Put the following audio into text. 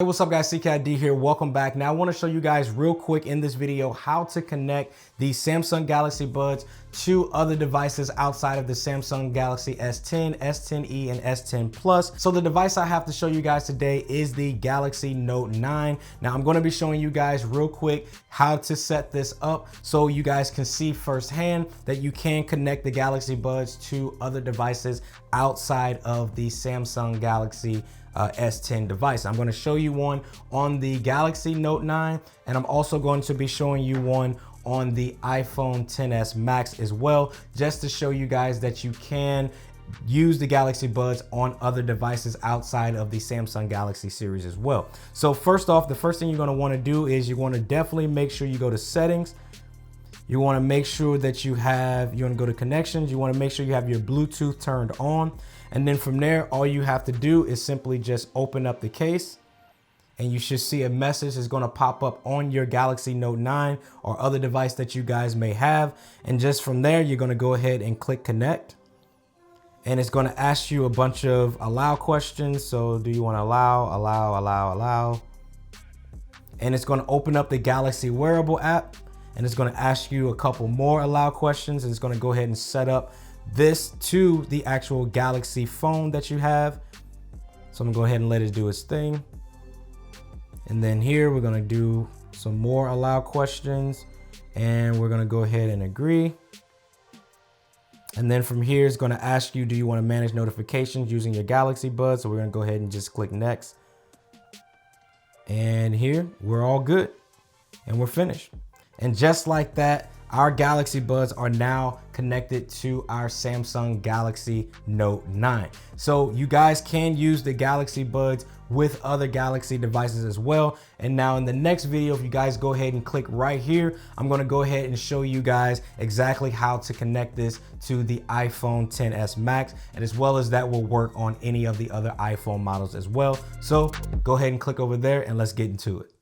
Hey, what's up guys, CKid here, welcome back. Now I want to show you guys real quick in this video how to connect the Samsung Galaxy Buds to other devices outside of the Samsung Galaxy S10, S10e, and S10 Plus. So the device I have to show you guys today is the Galaxy Note 9. Now I'm going to be showing you guys real quick how to set this up so you guys can see firsthand that you can connect the Galaxy Buds to other devices outside of the Samsung Galaxy S10 device. I'm going to show you one on the Galaxy Note 9, and I'm also going to be showing you one on the iPhone XS Max as well, just to show you guys that you can use the Galaxy Buds on other devices outside of the Samsung Galaxy series as well. So first off, the first thing you're going to want to do is you want to definitely make sure you go to settings. You want to make sure that you want to go to connections. You want to make sure you have your Bluetooth turned on. And then from there, all you have to do is simply just open up the case, and you should see a message is going to pop up on your Galaxy Note 9 or other device that you guys may have. And just from there, you're going to go ahead and click connect. And it's going to ask you a bunch of allow questions. So do you want to allow? And it's going to open up the Galaxy Wearable app. And it's going to ask you a couple more allow questions, and it's going to go ahead and set up this to the actual Galaxy phone that you have. So I'm gonna go ahead and let it do its thing. And then here we're gonna do some more allow questions, and we're gonna go ahead and agree. And then from here, it's gonna ask you, do you want to manage notifications using your Galaxy Buds? So we're gonna go ahead and just click next. And here we're all good and we're finished. And just like that, our Galaxy Buds are now connected to our Samsung Galaxy Note 9. So you guys can use the Galaxy Buds with other Galaxy devices as well. And now in the next video, if you guys go ahead and click right here, I'm gonna go ahead and show you guys exactly how to connect this to the iPhone XS Max, and as well as that will work on any of the other iPhone models as well. So go ahead and click over there and let's get into it.